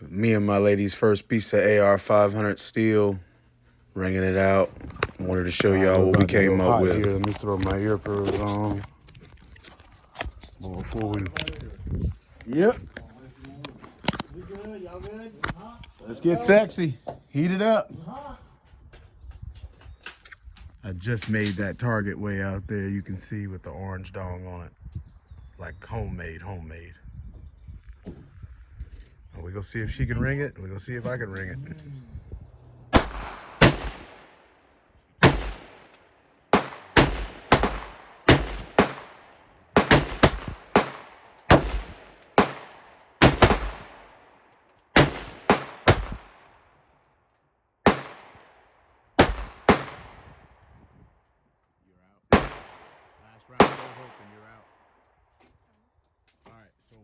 Me and my lady's first piece of AR 500 steel, ringing it out. Wanted to show y'all what we came up with. Here. Let me throw my earplugs on. Before we... Yep. We good? Y'all good? Let's get sexy. Heat it up. I just made that target way out there. You can see with the orange dong on it. Like homemade. We're gonna see if she can ring it. We're gonna see if I can ring it. Round, open, you're out. All right, so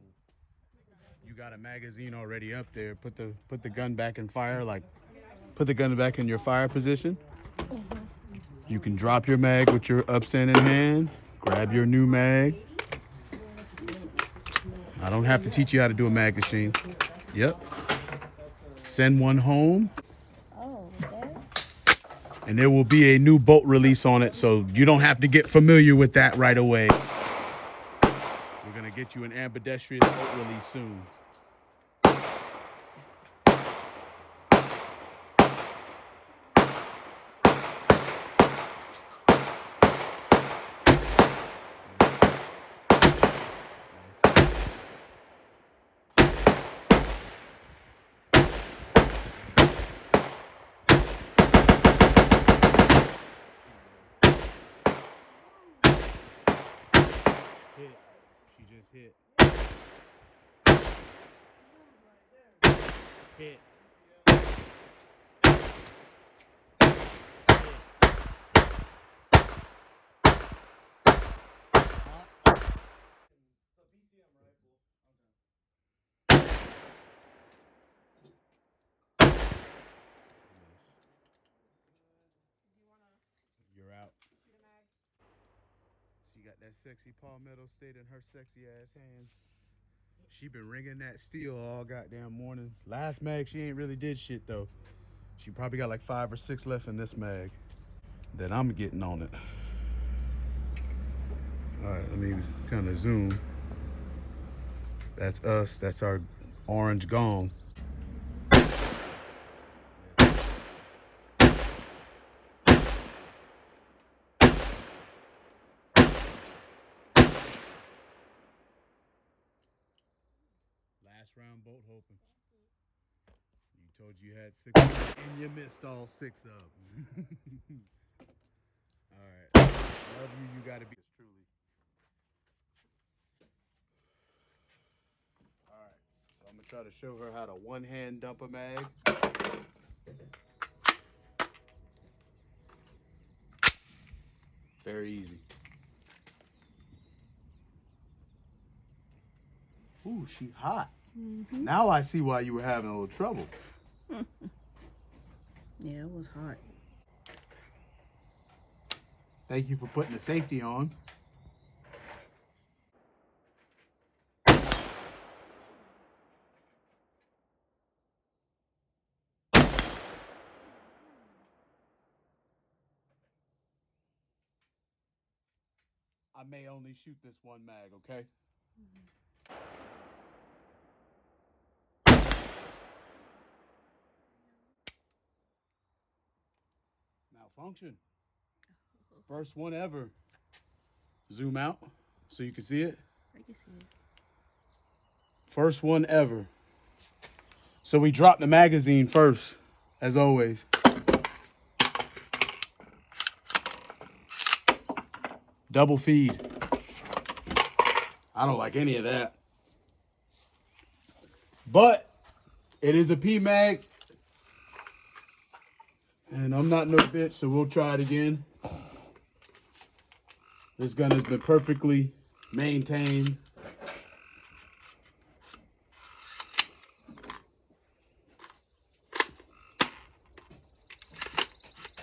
you got a magazine already up there. Put the gun back in fire, like put the gun back in your fire position. You can drop your mag with your upstanding hand. Grab your new mag. I don't have to teach you how to do a mag machine. Yep. Send one home. Oh, okay. And there will be a new bolt release on it, so you don't have to get familiar with that right away. We're gonna get you an ambidextrous bolt release soon. Hit. She just hit. Hit. You're out. She got that sexy palmetto state in her sexy ass hands. She been ringing that steel all goddamn morning. Last mag, she ain't really did shit though. She probably got like 5 or 6 left in this mag. Then I'm getting on it. All right, let me kind of zoom. That's us. That's our orange gong. Last round bolt hoping. You told you had 6 and you missed all 6 of them. All right. Love you. You got to be truly. All right. So I'm going to try to show her how to one-hand dump a mag. Very easy. Ooh, she hot. Mm-hmm. Now I see why you were having a little trouble. Yeah, it was hot. Thank you for putting the safety on. I may only shoot this one mag, okay? Malfunction. First one ever. Zoom out so you can see it. I can see it. First one ever. So we dropped the magazine first, as always. Double feed. I don't like any of that. But it is a P-Mag. And I'm not no bitch, so we'll try it again. This gun has been perfectly maintained.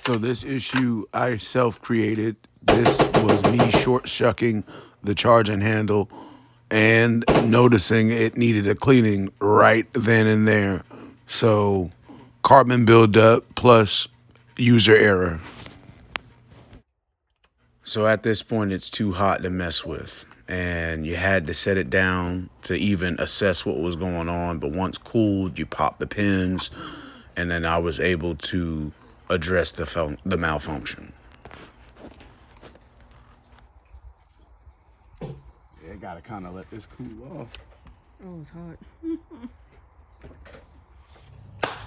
So this issue I self-created. This was me short shucking the charging handle and noticing it needed a cleaning right then and there. So carbon buildup plus user error. So at this point, it's too hot to mess with. And you had to set it down to even assess what was going on. But once cooled, you pop the pins. And then I was able to address the malfunction. Yeah, gotta kind of let this cool off. Oh, it's hot.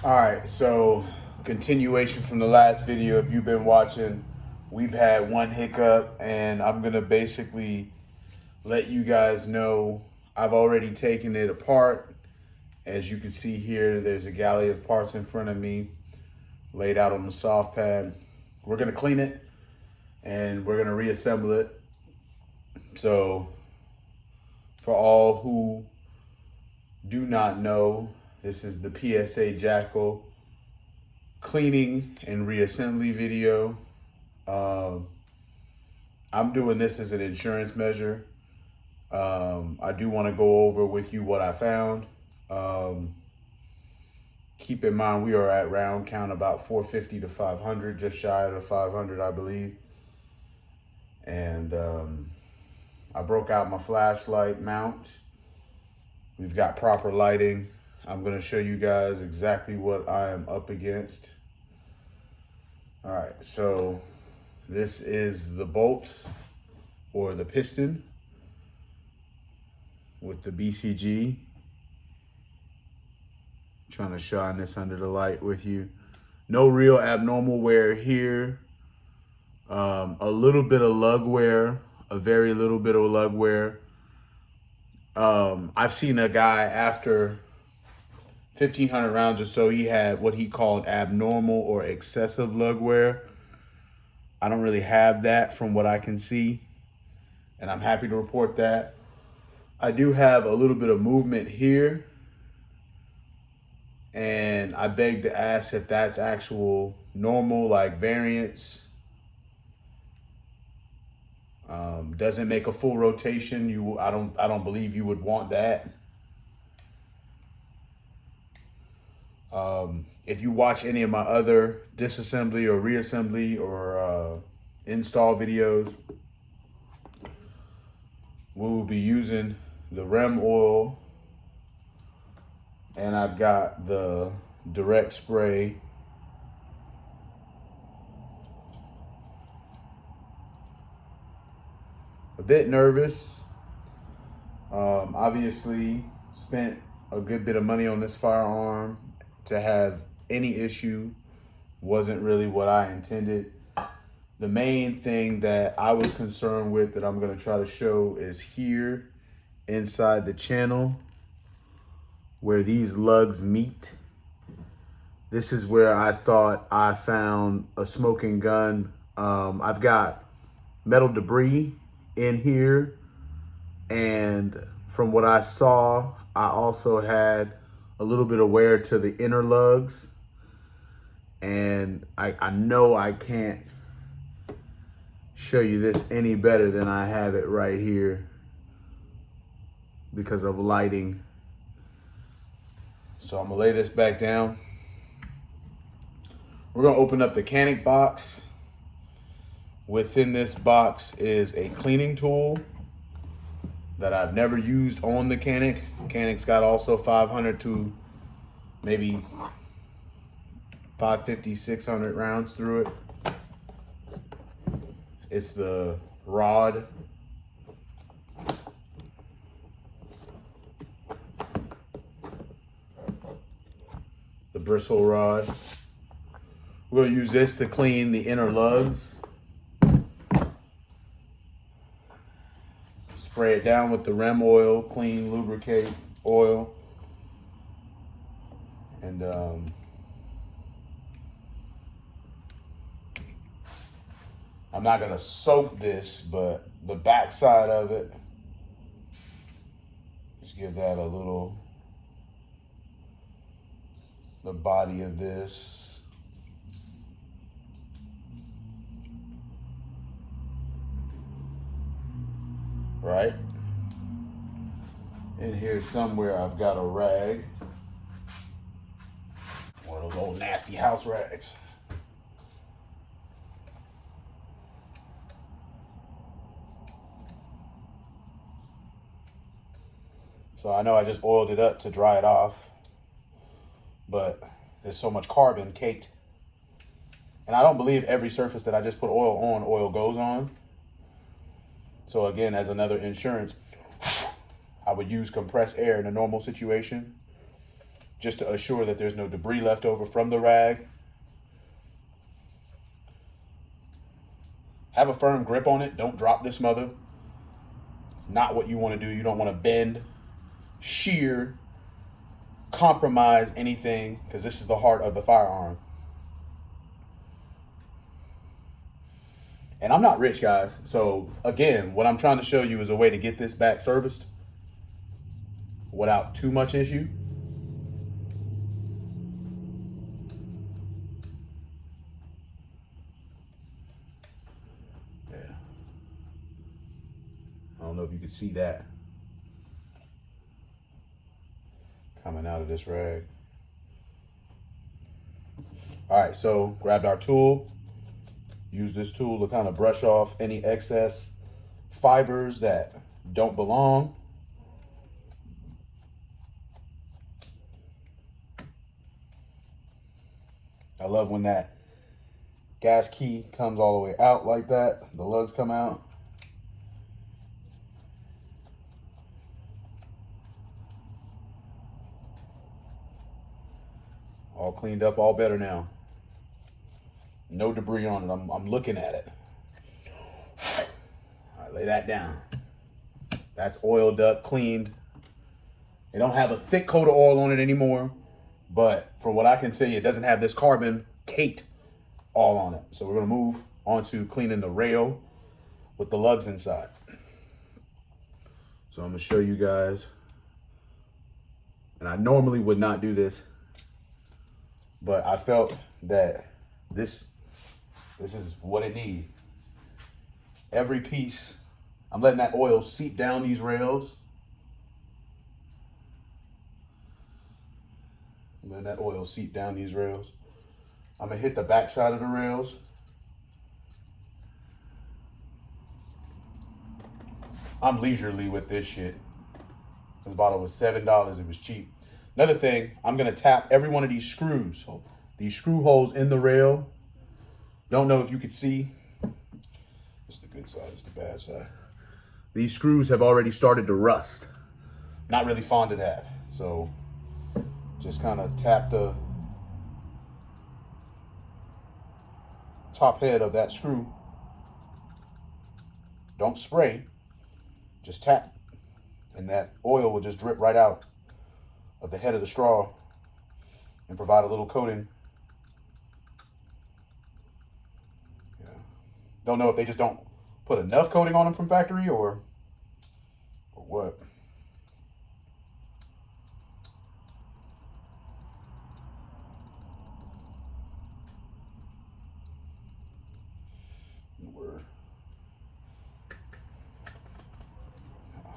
All right, so continuation from the last video. If you've been watching, we've had one hiccup, and I'm gonna basically let you guys know I've already taken it apart. As you can see here, there's a galley of parts in front of me laid out on the soft pad. We're gonna clean it and we're gonna reassemble it. So for all who do not know, this is the PSA JAKL cleaning and reassembly video. I'm doing this as an insurance measure. I do want to go over with you what I found. Keep in mind, we are at round count about 450 to 500, just shy of 500, I believe. And I broke out my flashlight mount. We've got proper lighting. I'm gonna show you guys exactly what I am up against. All right, so this is the bolt or the piston with the BCG. Trying to shine this under the light with you. No real abnormal wear here. A little bit of lug wear, a very little bit of lug wear. I've seen a guy after 1,500 rounds or so, he had what he called abnormal or excessive lug wear. I don't really have that from what I can see, and I'm happy to report that. I do have a little bit of movement here, and I beg to ask if that's actual normal, like variance. Doesn't make a full rotation. I don't believe you would want that. If you watch any of my other disassembly or reassembly or install videos, we will be using the REM oil, and I've got the direct spray. A bit nervous. Obviously spent a good bit of money on this firearm. To have any issue wasn't really what I intended. The main thing that I was concerned with that I'm gonna try to show is here inside the channel where these lugs meet. This is where I thought I found a smoking gun. I've got metal debris in here, and from what I saw, I also had a little bit of wear to the inner lugs, and I know I can't show you this any better than I have it right here because of lighting. So I'm gonna lay this back down. We're gonna open up the Canic box. Within this box is a cleaning tool that I've never used on the Canic. Canic's got also 500 to maybe 550, 600 rounds through it. It's the rod. The bristle rod. We're gonna use this to clean the inner lugs. Spray it down with the REM oil, clean lubricate oil. And I'm not gonna soak this, but the back side of it, just give that a little, the body of this. Right? In here somewhere I've got a rag. One of those old nasty house rags. So I know I just oiled it up to dry it off, but there's so much carbon caked. And I don't believe every surface that I just put oil on, oil goes on. So again, as another insurance, I would use compressed air in a normal situation just to assure that there's no debris left over from the rag. Have a firm grip on it. Don't drop this mother. It's not what you want to do. You don't want to bend, shear, compromise anything, because this is the heart of the firearm. And I'm not rich, guys. So again, what I'm trying to show you is a way to get this back serviced without too much issue. Yeah. I don't know if you can see that coming out of this rag. All right, so grabbed our tool. Use this tool to kind of brush off any excess fibers that don't belong. I love when that gas key comes all the way out like that. The lugs come out. All cleaned up, all better now. No debris on it. I'm looking at it. All right, lay that down. That's oiled up, cleaned. They don't have a thick coat of oil on it anymore, but from what I can see, it doesn't have this carbon caked all on it. So we're gonna move on to cleaning the rail with the lugs inside. So I'm gonna show you guys, and I normally would not do this, but I felt that this is what it needs. Every piece, I'm letting that oil seep down these rails. Letting that oil seep down these rails. I'm gonna hit the back side of the rails. I'm leisurely with this shit. This bottle was $7, it was cheap. Another thing, I'm gonna tap every one of these screws. So these screw holes in the rail. Don't know if you could see. It's the good side, it's the bad side. These screws have already started to rust. Not really fond of that. So just kind of tap the top head of that screw. Don't spray, just tap. And that oil will just drip right out of the head of the straw and provide a little coating. Yeah. Don't know if they just don't put enough coating on them from factory or what. Word.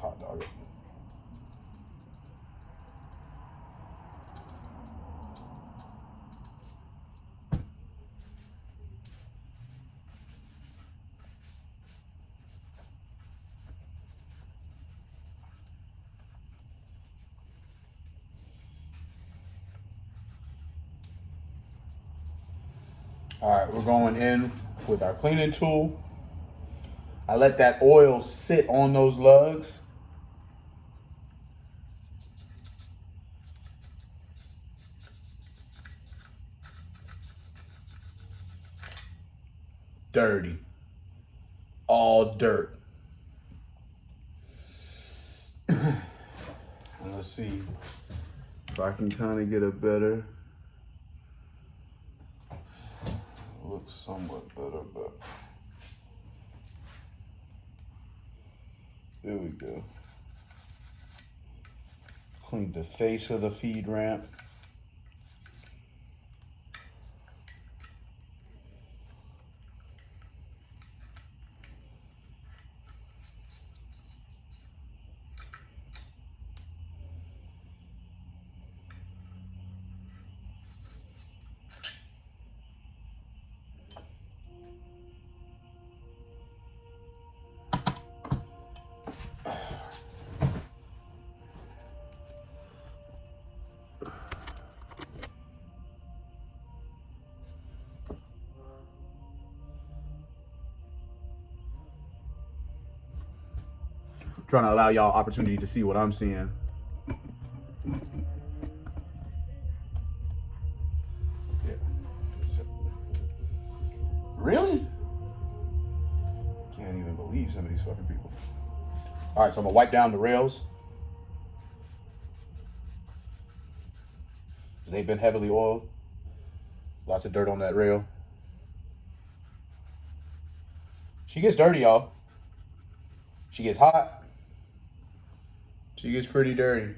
Hot dog. All right, we're going in with our cleaning tool. I let that oil sit on those lugs. Dirty. All dirt. And let's see if I can kind of get a better, looks somewhat better, but there we go. Clean the face of the feed ramp. trying to allow y'all opportunity to see what I'm seeing. Yeah. Really? Can't even believe some of these fucking people. All right, so I'm gonna wipe down the rails. They've been heavily oiled. Lots of dirt on that rail. She gets dirty, y'all. She gets hot. She gets pretty dirty.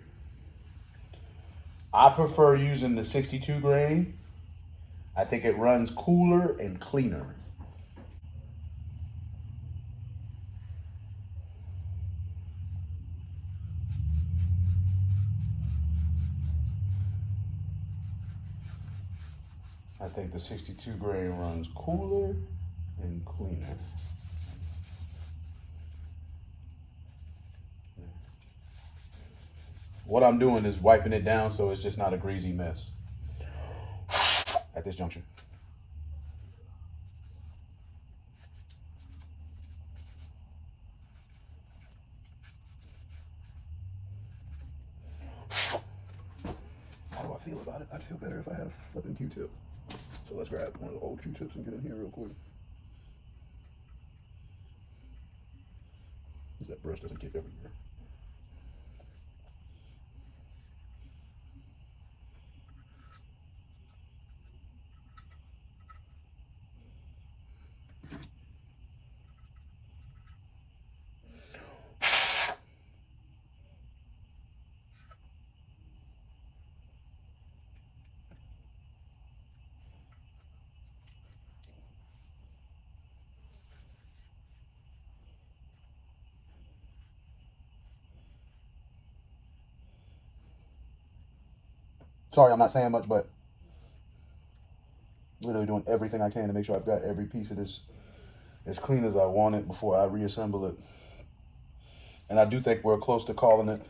I prefer using the 62 grain. I think it runs cooler and cleaner. I think the 62 grain runs cooler and cleaner. What I'm doing is wiping it down so it's just not a greasy mess at this juncture. How do I feel about it? I'd feel better if I had a flipping Q-tip. So let's grab one of the old Q-tips and get in here real quick. That brush doesn't get everywhere. Sorry, I'm not saying much, but literally doing everything I can to make sure I've got every piece of this as clean as I want it before I reassemble it. And I do think we're close to calling it.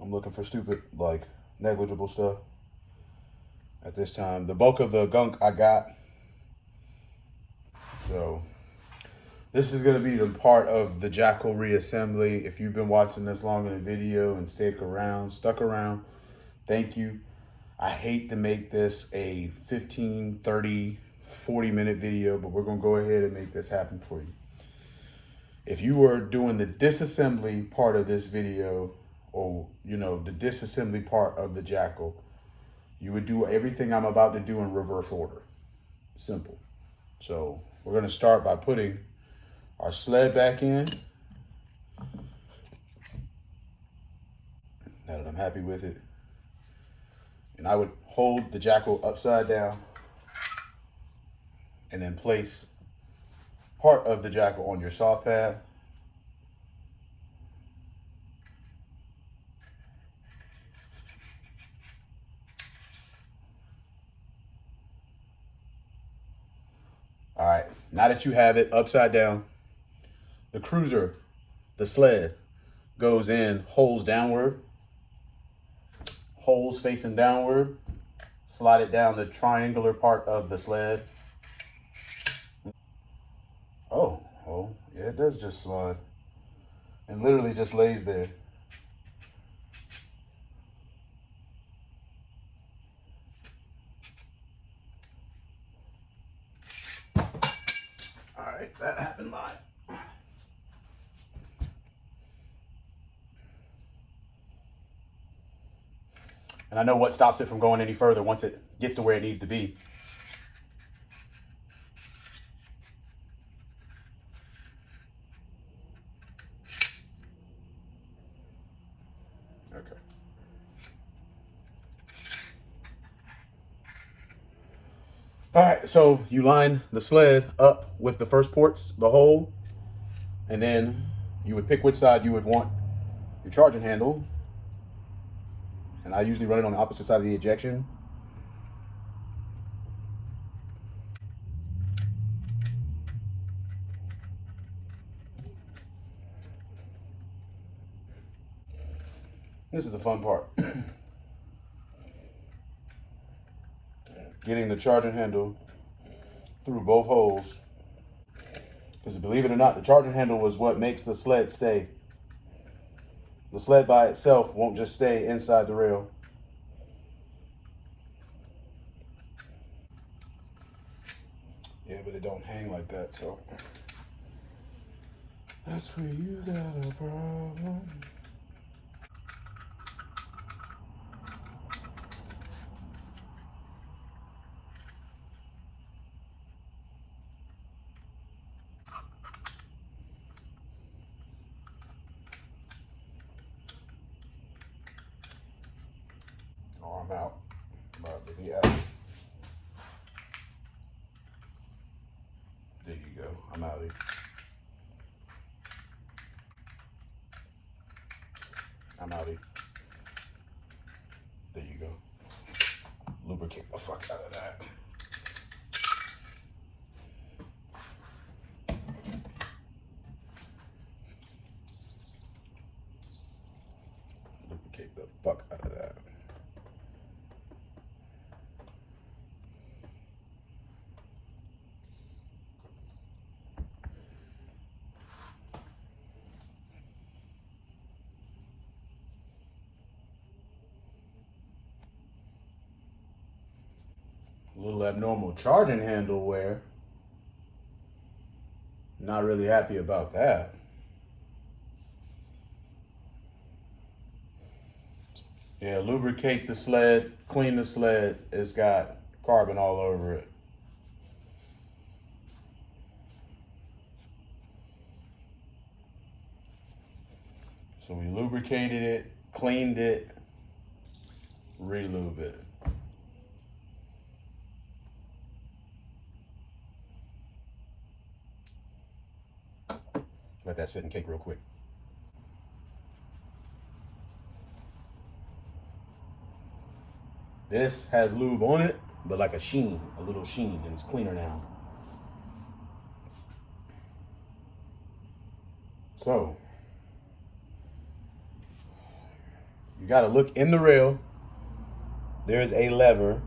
I'm looking for stupid, like, negligible stuff at this time. The bulk of the gunk I got. So this is going to be the part of the JAKL reassembly. If you've been watching this long in the video and stuck around, thank you. I hate to make this a 15, 30, 40-minute video, but we're going to go ahead and make this happen for you. If you were doing the disassembly part of this video, or, you know, the disassembly part of the JAKL, you would do everything I'm about to do in reverse order. Simple. So we're going to start by putting our sled back in. Now that I'm happy with it. And I would hold the JAKL upside down and then place part of the JAKL on your soft pad. All right, now that you have it upside down, the cruiser, the sled, goes in holes downward, holes facing downward. Slide it down the triangular part of the sled. Oh, yeah, it does just slide. And literally just lays there. All right, that happened live. And I know what stops it from going any further once it gets to where it needs to be. Okay. All right, so you line the sled up with the first ports, the hole, and then you would pick which side you would want your charging handle. And I usually run it on the opposite side of the ejection. This is the fun part. Getting the charging handle through both holes Because believe it or not, the charging handle was what makes the sled stay. The sled by itself won't just stay inside the rail. Yeah, but it don't hang like that, so that's where you got a problem. Oh, I'm out. I'm about to be out. There you go. I'm out here. I'm out here. There you go. Lubricate the fuck out of that. Lubricate the fuck out of that. A little abnormal charging handle wear. Not really happy about that. Yeah, lubricate the sled, clean the sled. It's got carbon all over it. So we lubricated it, cleaned it, re-lube it. Let that sit and cake real quick. This has lube on it, but like a sheen, a little sheen, and it's cleaner now. So, you gotta look in the rail. There's a lever.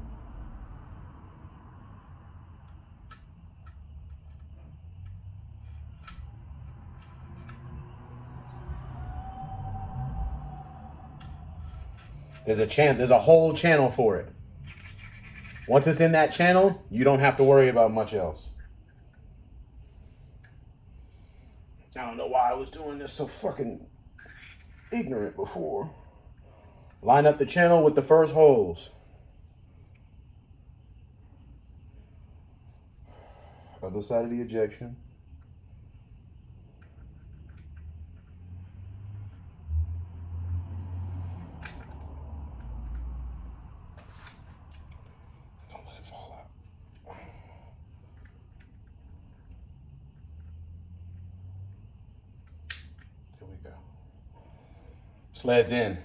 There's a whole channel for it. Once it's in that channel, you don't have to worry about much else. I don't know why I was doing this so fucking ignorant before. Line up the channel with the first holes. Other side of the ejection. Don't let it fall out. There we go. Sled's in.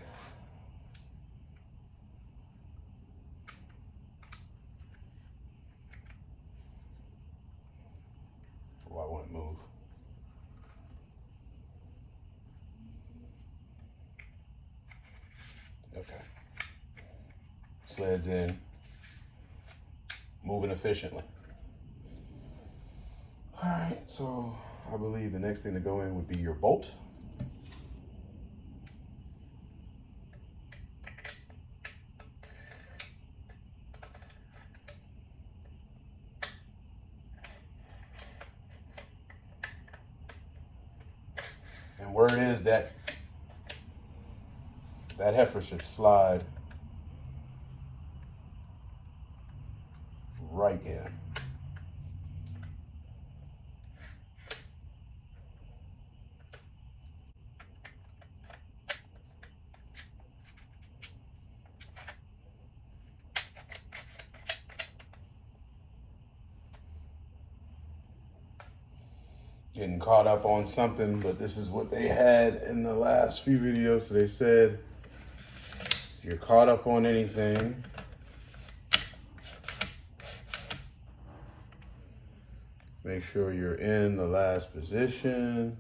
Oh, I want to move. Okay. Sled's in. Moving efficiently. All right, so I believe the next thing to go in would be your bolt. And word is that heifer should slide right in. Getting caught up on something, but this is what they had in the last few videos. So they said, if you're caught up on anything, make sure you're in the last position.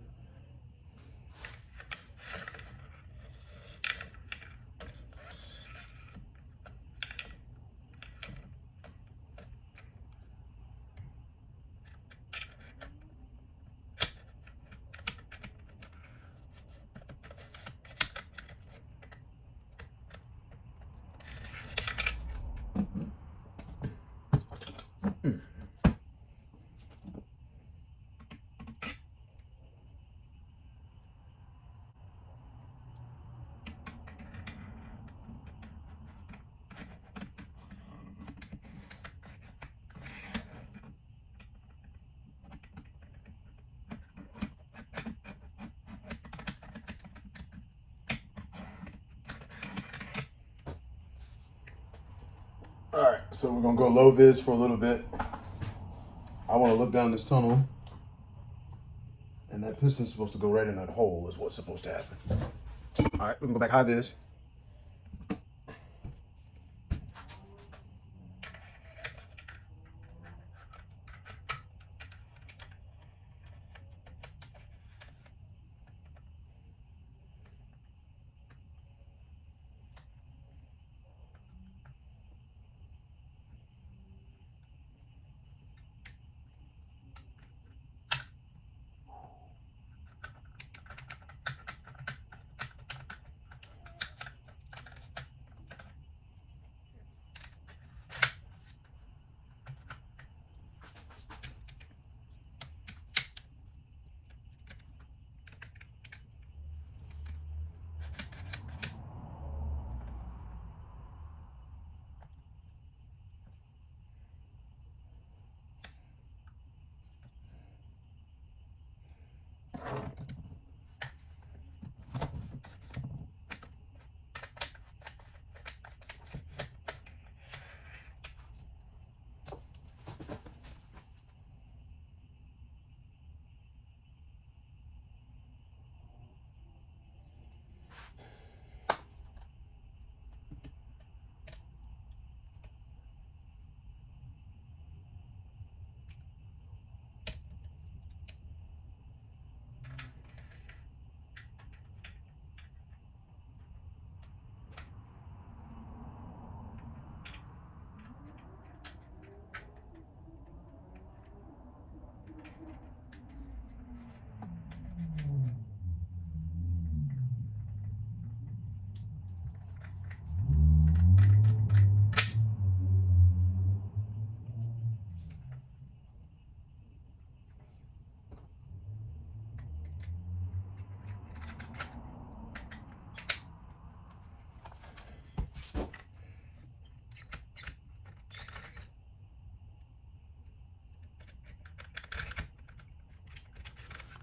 So we're gonna go low vis for a little bit. I want to look down this tunnel, and that piston's supposed to go right in that hole is what's supposed to happen. All right, we can go back high vis.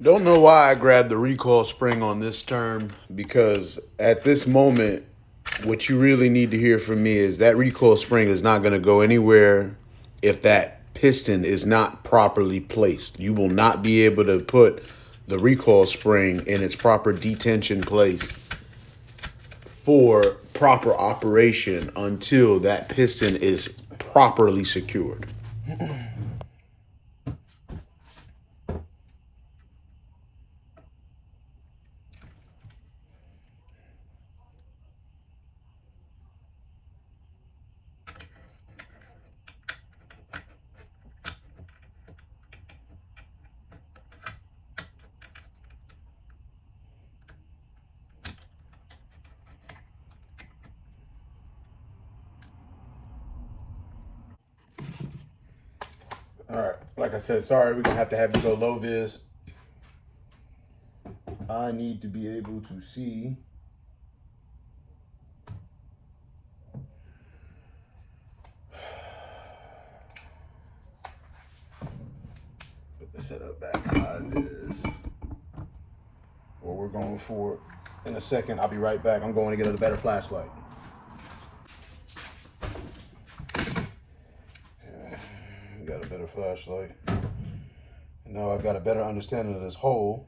Don't know why I grabbed the recoil spring on this term, because at this moment, what you really need to hear from me is that recoil spring is not going to go anywhere if that piston is not properly placed. You will not be able to put the recoil spring in its proper detention place for proper operation until that piston is properly secured. All right, like I said, sorry, we're gonna have you go low vis. I need to be able to see put the setup back high vis. What we're going for in a second. I'll be right back. I'm going to get a better flashlight. Yeah, got a better flashlight. And now I've got a better understanding of this hole.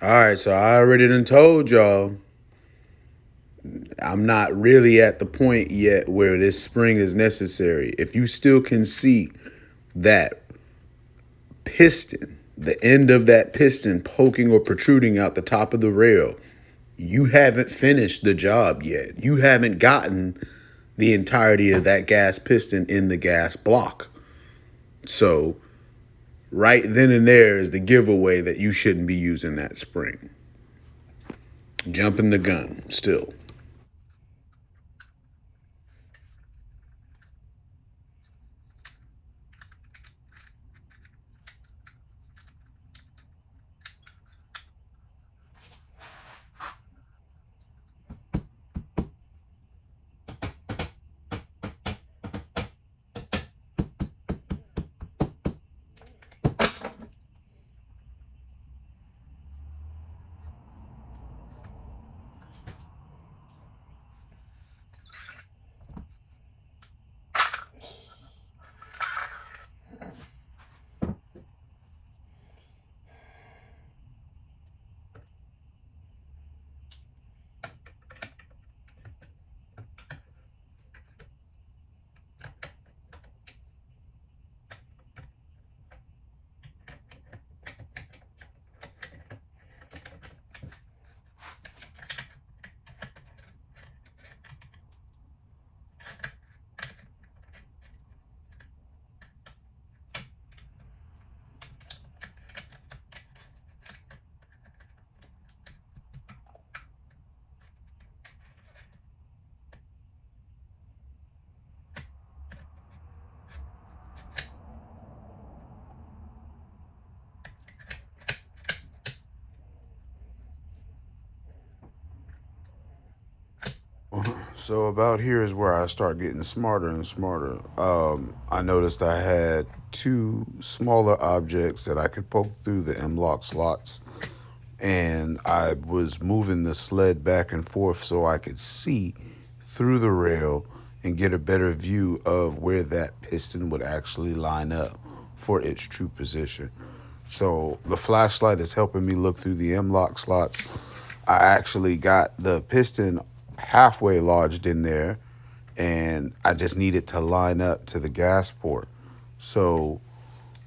All right, so I already done told y'all I'm not really at the point yet where this spring is necessary. If you still can see that piston, the end of that piston poking or protruding out the top of the rail, you haven't finished the job yet. You haven't gotten the entirety of that gas piston in the gas block. So right then and there is the giveaway that you shouldn't be using that spring. Jumping the gun still. So about here is where I start getting smarter and smarter. I noticed I had two smaller objects that I could poke through the M-lock slots, and I was moving the sled back and forth so I could see through the rail and get a better view of where that piston would actually line up for its true position. So the flashlight is helping me look through the M-lock slots. I actually got the piston halfway lodged in there, and I just needed to line up to the gas port. So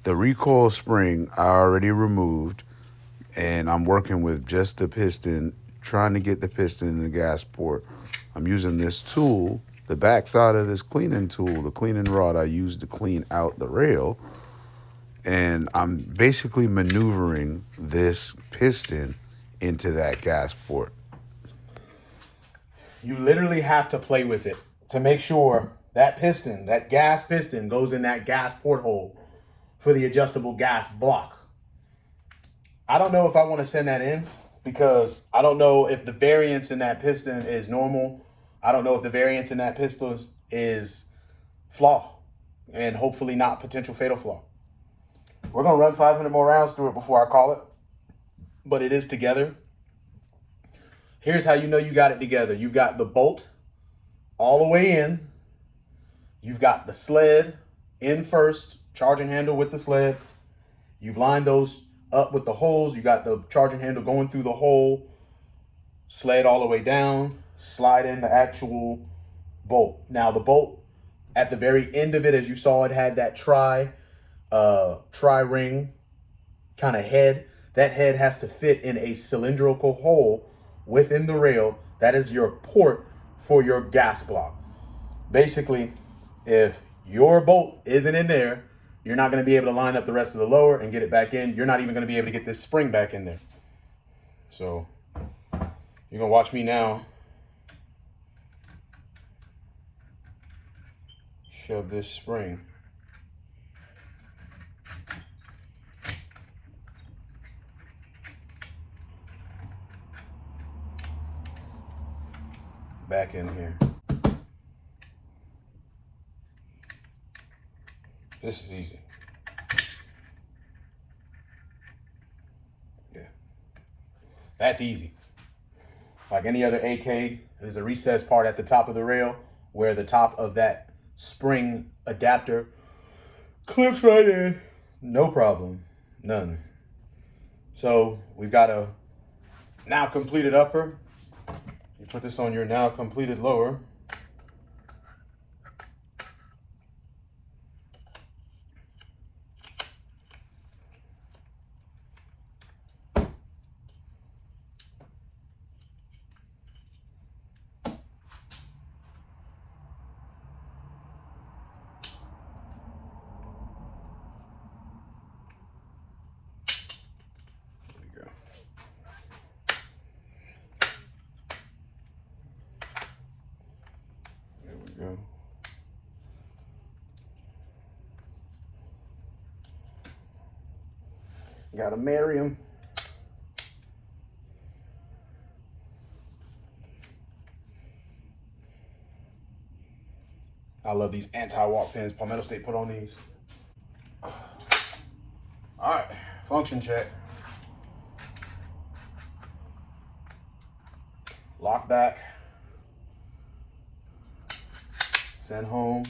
the recoil spring I already removed, and I'm working with just the piston, trying to get the piston in the gas port. I'm using this tool, the backside of this cleaning tool, the cleaning rod I use to clean out the rail, and I'm basically maneuvering this piston into that gas port. You literally have to play with it to make sure that piston, that gas piston, goes in that gas porthole for the adjustable gas block. I don't know if I want to send that in because I don't know if the variance in that piston is normal. I don't know if the variance in that piston is flaw, and hopefully not potential fatal flaw. We're going to run 500 more rounds through it before I call it, but it is together. Here's how you know you got it together. You've got the bolt all the way in. You've got the sled in first, charging handle with the sled. You've lined those up with the holes. You got the charging handle going through the hole, sled all the way down, slide in the actual bolt. Now the bolt at the very end of it, as you saw, it had that tri ring kind of head. That head has to fit in a cylindrical hole within the rail. That is your port for your gas block. Basically, if your bolt isn't in there, you're not going to be able to line up the rest of the lower and get it back in. You're not even going to be able to get this spring back in there. So you're going to watch me now shove this spring back in here. This is easy. Yeah. That's easy. Like any other AK, there's a recessed part at the top of the rail where the top of that spring adapter clips right in. No problem. None. So we've got to now completed upper. You put this on your now completed lower. There we go. Gotta marry him. I love these anti-walk pins Palmetto State put on these. All right, function check. Lock back. Send home.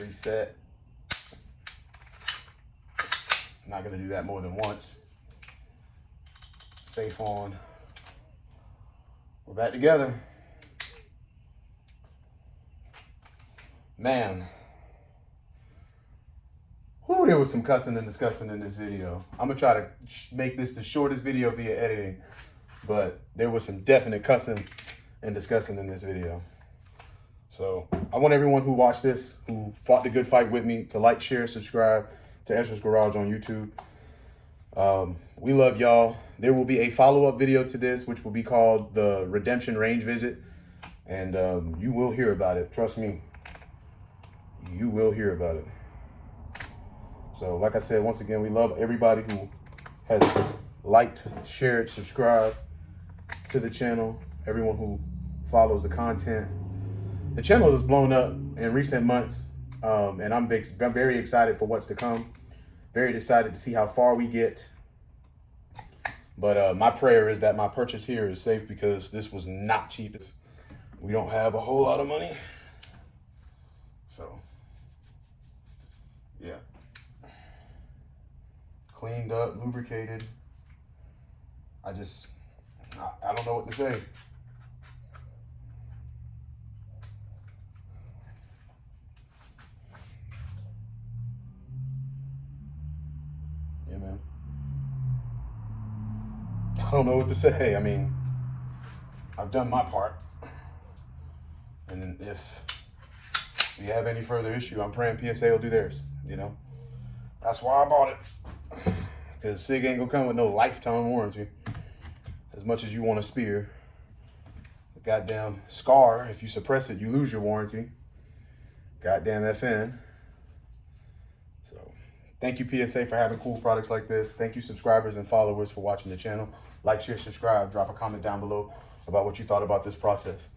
Reset. I'm not gonna do that more than once. Safe on. We're back together. Man. Whew, there was some cussing and discussing in this video. I'm gonna try to make this the shortest video via editing, but there was some definite cussing and discussing in this video. So I want everyone who watched this, who fought the good fight with me, to like, share, subscribe to Ezra's Garage on YouTube. We love y'all. There will be a follow-up video to this, which will be called the Redemption Range Visit. And you will hear about it. Trust me. You will hear about it. So like I said, once again, we love everybody who has liked, shared, subscribed to the channel. Everyone who follows the content. The channel has blown up in recent months. And I'm very excited for what's to come. Very excited to see how far we get. But my prayer is that my purchase here is safe, because this was not cheap. We don't have a whole lot of money. So, yeah. Cleaned up, lubricated. I don't know what to say. Yeah, man. I don't know what to say. I mean, I've done my part. And if we have any further issue, I'm praying PSA will do theirs, you know? That's why I bought it. Because SIG ain't gonna come with no lifetime warranty. As much as you want a spear. The goddamn SCAR, if you suppress it, you lose your warranty. Goddamn FN. So, thank you PSA for having cool products like this. Thank you subscribers and followers for watching the channel. Like, share, subscribe, drop a comment down below about what you thought about this process.